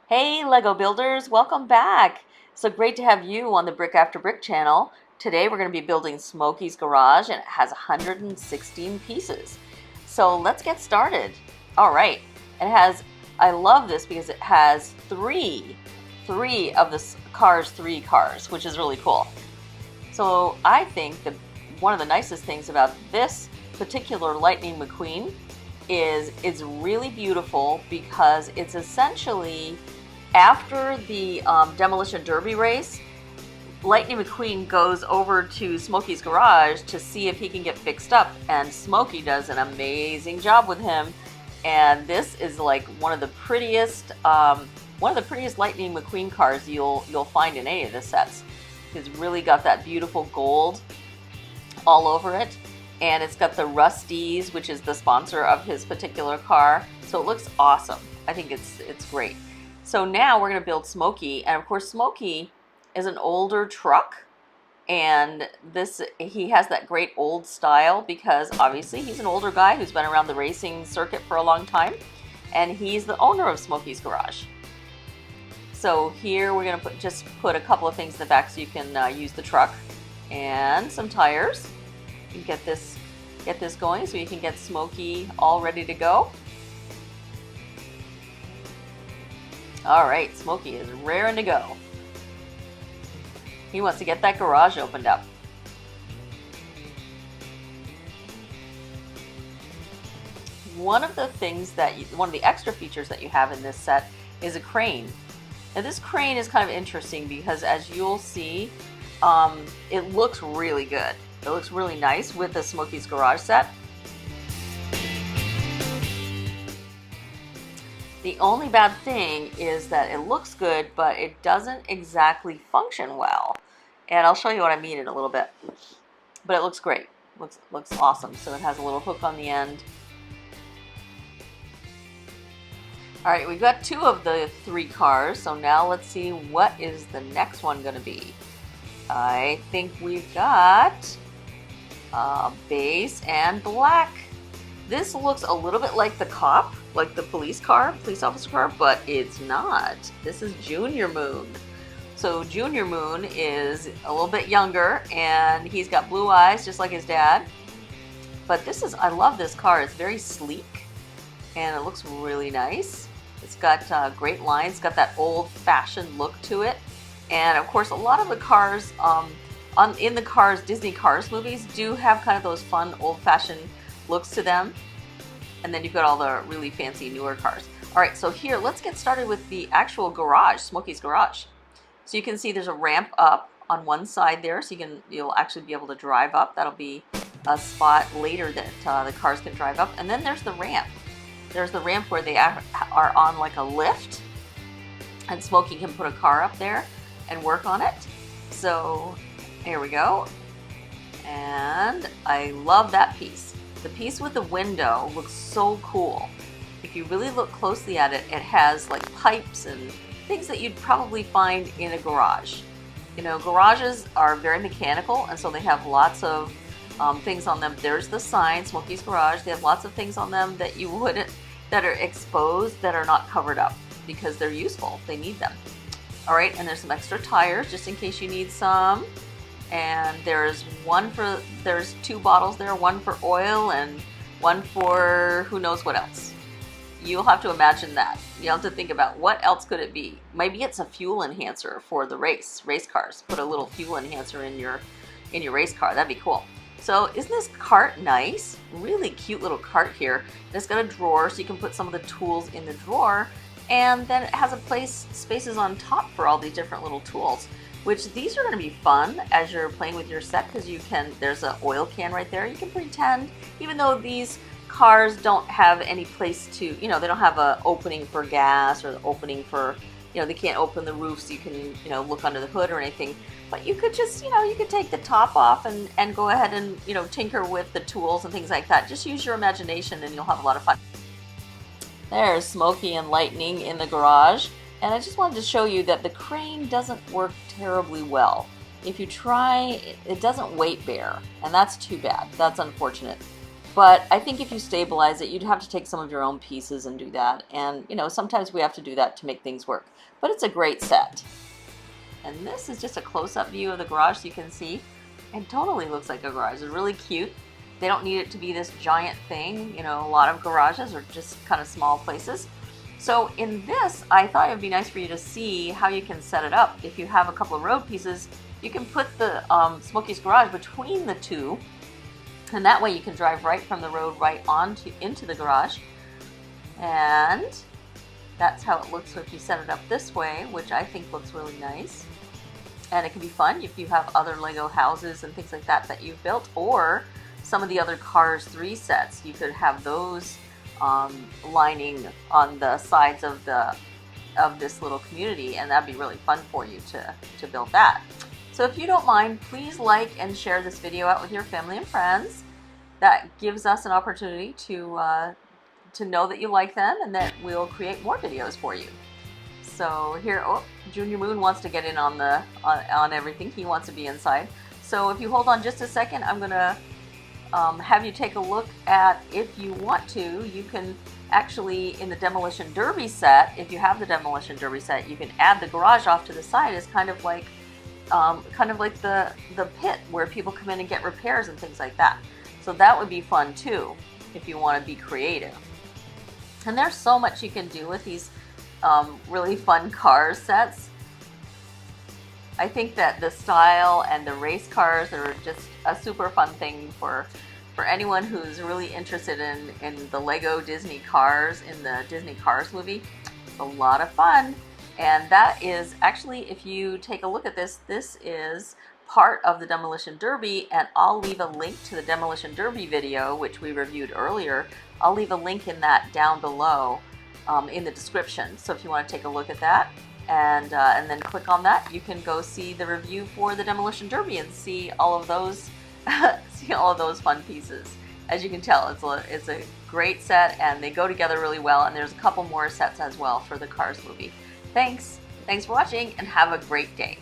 Hey Lego builders, welcome back. So great to have you on the Brick After Brick channel. Today we're going to be building Smokey's garage and it has 116 pieces. So let's get started. All right, I love this because it has three of the three cars, which is really cool. So I think that one of the nicest things about this particular Lightning McQueen is it's really beautiful because it's essentially after the demolition derby race, Lightning McQueen goes over to Smokey's garage to see if he can get fixed up, and Smokey does an amazing job with him. And this is like one of the prettiest Lightning McQueen cars you'll find in any of the sets. It's really got that beautiful gold all over it, and it's got the Rusties, which is the sponsor of his particular car. So it looks awesome. I think it's great. So now we're going to build Smokey, and of course Smokey is an older truck, and he has that great old style because obviously he's an older guy who's been around the racing circuit for a long time, and he's the owner of Smokey's garage. So here we're going to just put a couple of things in the back so you can use the truck and some tires. You can get this going so you can get Smokey all ready to go. All right, Smokey is raring to go. He wants to get that garage opened up. One of the extra features that you have in this set is a crane. Now this crane is kind of interesting because, as you'll see, it looks really good. It looks really nice with the Smokey's garage set. The only bad thing is that it looks good, but it doesn't exactly function well. And I'll show you what I mean in a little bit. But it looks great. Looks awesome. So it has a little hook on the end. All right, we've got two of the three cars. So now let's see what is the next one going to be. I think we've got base and black. This looks a little bit like the cop, like the police officer car, but it's not. This is Junior Moon. So Junior Moon is a little bit younger, and he's got blue eyes just like his dad. But I love this car. It's very sleek, and it looks really nice. It's got great lines. It's got that old-fashioned look to it. And of course, a lot of the cars in the Disney Cars movies do have kind of those fun old-fashioned looks to them. And then you've got all the really fancy newer cars. All right, so here, let's get started with the actual garage, Smokey's garage. So you can see there's a ramp up on one side there, so you'll actually be able to drive up. That'll be a spot later that the cars can drive up. And then there's the ramp. There's the ramp where they are on like a lift, and Smokey can put a car up there and work on it. So here we go. And I love that piece. The piece with the window looks so cool. If you really look closely at it, it has like pipes and things that you'd probably find in a garage. You know, garages are very mechanical, and so they have lots of things on them. There's the sign, Smokey's Garage. They have lots of things on them that that are exposed, that are not covered up, because they're useful. They need them. All right, and there's some extra tires just in case you need some. And there's two bottles there, one for oil and one for who knows what else. You'll have to imagine that. You have to think about what else could it be. Maybe it's a fuel enhancer for the race cars. Put a little fuel enhancer in your race car. That'd be cool. So isn't this cart nice? Really cute little cart here. It's got a drawer so you can put some of the tools in the drawer, and then it has spaces on top for all these different little tools. Which these are going to be fun as you're playing with your set, because there's an oil can right there. You can pretend, even though these cars don't have any place to, they don't have an opening for gas or the opening for, they can't open the roof so you can, look under the hood or anything. But you could just, you could take the top off and go ahead and, tinker with the tools and things like that. Just use your imagination and you'll have a lot of fun. There's Smokey and Lightning in the garage. And I just wanted to show you that the crane doesn't work terribly well. If you try, it doesn't weight bear, and that's too bad. That's unfortunate. But I think if you stabilize it, you'd have to take some of your own pieces and do that. And, you know, sometimes we have to do that to make things work. But it's a great set. And this is just a close-up view of the garage so you can see. It totally looks like a garage. It's really cute. They don't need it to be this giant thing. You know, a lot of garages are just kind of small places. So in this, I thought it would be nice for you to see how you can set it up. If you have a couple of road pieces, you can put the Smokeys garage between the two, and that way you can drive right from the road right into the garage. And that's how it looks if you set it up this way, which I think looks really nice. And it can be fun if you have other Lego houses and things like that that you've built, or some of the other Cars 3 sets. You could have those lining on the sides of this little community, and that'd be really fun for you to build that. So if you don't mind, please like and share this video out with your family and friends. That gives us an opportunity to know that you like them, and that we'll create more videos for you. So here, oh, Junior Moon wants to get in on everything. He wants to be inside. So if you hold on just a second, I'm gonna have you take a look at, if you want to, you can actually, in the Demolition Derby set, if you have the Demolition Derby set, you can add the garage off to the side as kind of like the pit where people come in and get repairs and things like that. So that would be fun too, if you want to be creative. And there's so much you can do with these really fun car sets. I think that the style and the race cars are just a super fun thing for anyone who's really interested in the Lego Disney cars, in the Disney Cars movie. It's a lot of fun. And that is actually, if you take a look at this, this is part of the Demolition Derby, and I'll leave a link to the Demolition Derby video, which we reviewed earlier. I'll leave a link in that down below in the description. So if you want to take a look at that, and then click on that, you can go see the review for the Demolition Derby and see all of those see all of those fun pieces. As you can tell, it's a great set, and they go together really well, and there's a couple more sets as well for the Cars movie. Thanks for watching, and have a great day.